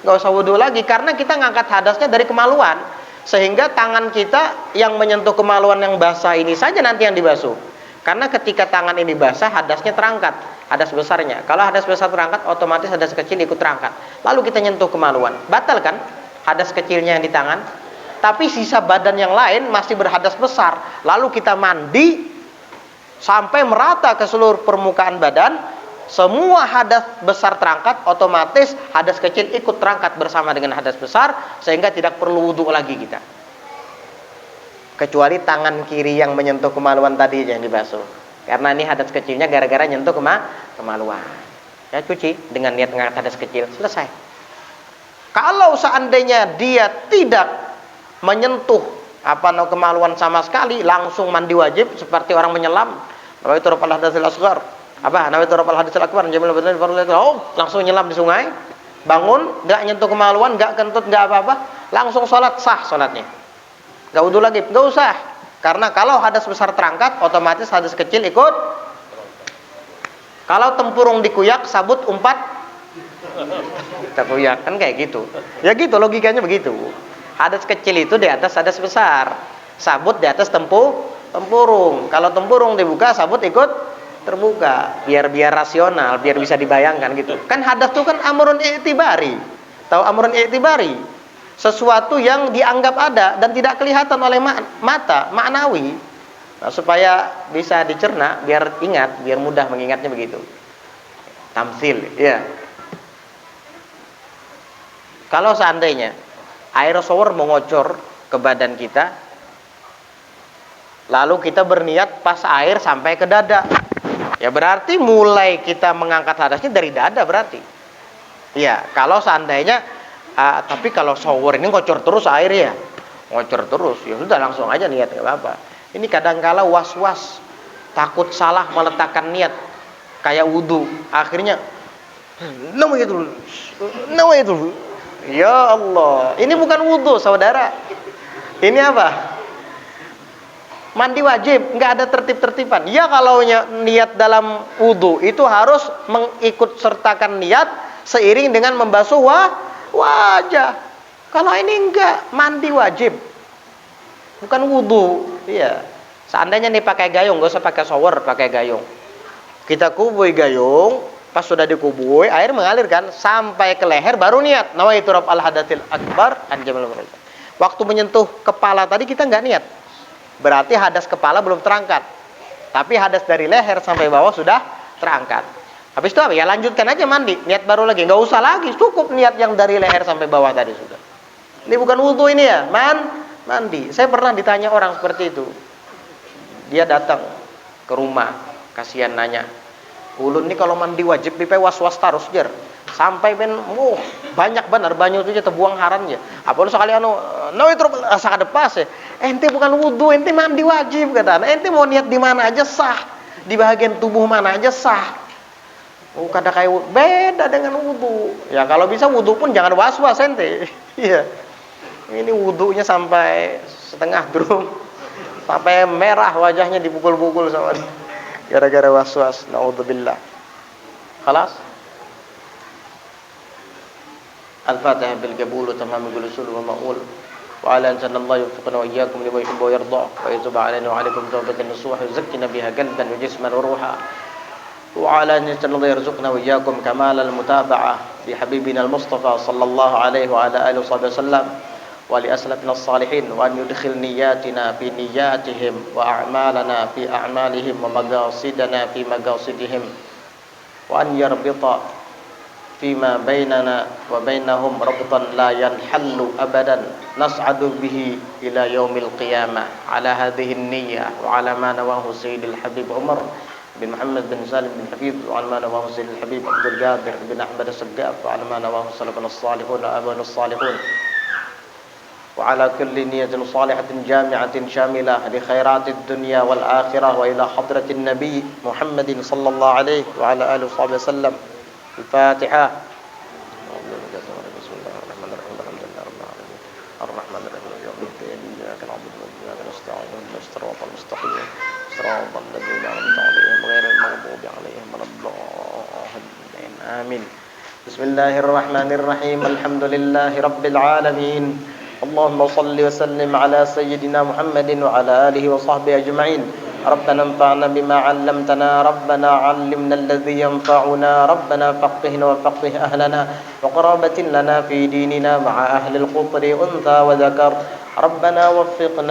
Enggak usah wudu lagi karena kita ngangkat hadasnya dari kemaluan. Sehingga tangan kita yang menyentuh kemaluan yang basah ini saja nanti yang dibasuh. Karena ketika tangan ini basah, hadasnya terangkat, hadas besarnya. Kalau hadas besar terangkat, otomatis hadas kecil ikut terangkat. Lalu kita nyentuh kemaluan, batal kan hadas kecilnya yang di tangan? Tapi sisa badan yang lain masih berhadas besar. Lalu kita mandi sampai merata ke seluruh permukaan badan, semua hadas besar terangkat, otomatis hadas kecil ikut terangkat bersama dengan hadas besar, sehingga tidak perlu wudu lagi kita. Kecuali tangan kiri yang menyentuh kemaluan tadi yang dibasuh. Karena ini hadas kecilnya gara-gara nyentuh kemaluan. Ya cuci dengan niat mengangkat hadas kecil, selesai. Kalau seandainya dia tidak menyentuh kemaluan sama sekali, langsung mandi wajib seperti orang menyelam. Nawaitu rafa'al hadasil asghar. Nawaitu rafa'al hadasil akbar. Langsung nyelam di sungai. Bangun, enggak nyentuh kemaluan, enggak kentut, enggak apa-apa, langsung sholat, sah sholatnya. Enggak wudu lagi, enggak usah. Karena kalau hadas besar terangkat, otomatis hadas kecil ikut Kalau tempurung dikuyak, sabut umpat kita kuyak, kan kayak gitu. Ya gitu logikanya begitu. Hadas kecil itu di atas hadas besar. Sabut di atas tempurung. Kalau tempurung dibuka, sabut ikut terbuka. Biar rasional, biar bisa dibayangkan gitu. Kan hadas itu kan amrun i'tibari. Tahu amrun i'tibari? Sesuatu yang dianggap ada dan tidak kelihatan oleh mata, maknawi. Nah, supaya bisa dicerna, biar ingat, biar mudah mengingatnya begitu. Tamtsil, ya. Kalau seandainya air shower mengocor ke badan kita, lalu kita berniat pas air sampai ke dada, ya berarti mulai kita mengangkat hadasnya dari dada berarti. Ya, kalau seandainya, tapi kalau shower ini ngocor terus air ya, ngocor terus, ya sudah langsung aja niat, nggak apa-apa. Ini kadangkala was-was, takut salah meletakkan niat, kayak wudhu, akhirnya nawaitu. Ya Allah, ini bukan wudhu saudara, ini apa? Mandi wajib, nggak ada tertib-tertiban. Ya kalau niat dalam wudhu itu harus mengikut sertakan niat seiring dengan membasuh wajah. Kalau ini enggak, mandi wajib, bukan wudhu. Iya. Seandainya nih pakai gayung, nggak usah pakai shower, pakai gayung. Kita kubui gayung, pas sudah dikubui, air mengalir kan sampai ke leher, baru niat. Nawaitu raf'al hadatil akbar an jamal murad. Waktu menyentuh kepala tadi kita nggak niat, berarti hadas kepala belum terangkat. Tapi hadas dari leher sampai bawah sudah terangkat. Habis itu apa? Ya lanjutkan aja mandi, niat baru lagi, nggak usah lagi, cukup niat yang dari leher sampai bawah tadi sudah. Ini bukan wudhu ini ya, mandi. Saya pernah ditanya orang seperti itu. Dia datang ke rumah, kasihan nanya, ulun ini kalau mandi wajib dipe was-was terus jer. Sampai banyak benar banyak itu terbuang harannya. Apa lu sekali itu asa depas ya. Ente bukan wudhu, ente mandi wajib kata. Ente mau niat di mana aja sah, di bagian tubuh mana aja sah. Kada kayak beda dengan wudhu. Ya kalau bisa wudhu pun jangan was-was ente. Iya. Ini wudhunya sampai setengah drum, sampai merah wajahnya dipukul-pukul sama gara-gara was-was. Naudzubillah. Khalas. Al-Fatihah bil qabul tamam bil usul wa ma'ul. Wa ala anzalnallahi yuwaffiquna wa iyyakum lima yuhibbu wa yarda. Wa yatub alaina wa alaikum tawbatan nasuha yuzakkina biha qalban wa jisman wa ruha. Wa ala anzalnallahi yarzuqna wa iyyakum kamal al-mutaba'ah bi habibina al-Mustafa sallallahu alaihi wa ala alihi wasallam. ولأسلافنا الصالحين وأن يدخل نياتنا في نياتهم وأعمالنا في أعمالهم ومقاصدنا في مقاصدهم وأن يربط فيما بيننا وبينهم ربطا لا ينحل أبدا نسعد به إلى يوم القيامة على هذه النية وعلى ما نواه سيد الحبيب عمر بن محمد بن سالم بن حفيظ وعلى ما نواه سيد الحبيب عبد القادر بن أحمد السقاف وعلى ما نواه سلفنا الصالحون وأبانا الصالحون وعلى كل نية صالحة جامعة شاملة لخيرات الدنيا والآخرة وإلى حضرة النبي محمد صلى الله عليه وعلى آله وصحبه وسلم. الفاتحة. بسم الله الرحمن الرحيم الحمد لله رب العالمين الرحمن الرحيم يوم الدين إياك نعبد وإياك نستعين اهدنا الصراط المستقيم صراط الذين أنعمت عليهم غير المغضوب عليهم ولا الضالين آمين. بسم الله الرحمن الرحيم الحمد لله رب العالمين اللهم صل وسلم على سيدنا محمد وعلى آله وصحبه أجمعين. ربنا انفعنا بما علمتنا ربنا علمنا الذي ينفعنا ربنا فقهنا وفقه أهلنا وقرابة لنا في ديننا مع أهل القطر أنثى وذكر ربنا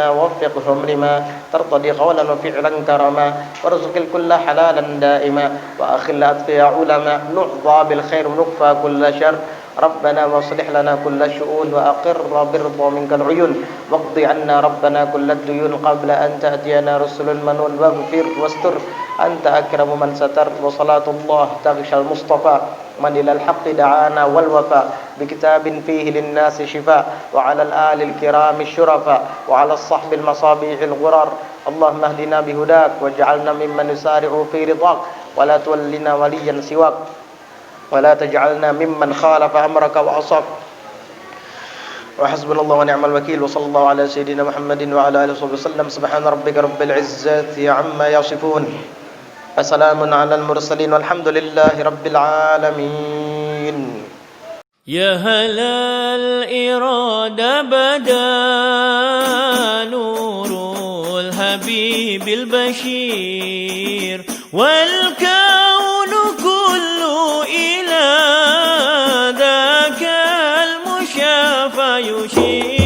وفقهم لما ترتضي قولا وفعلا كرما وارزق الكل حلالا دائما وأخل أتقياء علماء نحظى بالخير ونكفى كل شر ربنا واصلح لنا كل شؤون وأقر برضا منك العيون واقض عنا ربنا كل الديون قبل أن تأتينا رسل المنون واغفر واستر أنت أكرم من ستر وصلاة الله تغشى المصطفى من إلى الحق دعانا والوفاء بكتاب فيه للناس شفاء وعلى الآل الكرام الشرفاء وعلى الصحب المصابيح الغرر اللهم اهدنا بهداك واجعلنا ممن يسارع في رضاك ولا تولنا وليا سواك ولا تجعلنا ممن خالف أمرك وعصاك وحسبنا الله ونعم الوكيل وصلى الله على سيدنا محمد وعلى آله وصحبه وسلم سبحان ربك رب العزة عما يصفون Assalamun alal mursalin walhamdulillahi rabbil alamin. يا هل الإرادة بدا نور الحبيب البشير والكون كله إلى ذاك المشافى يشير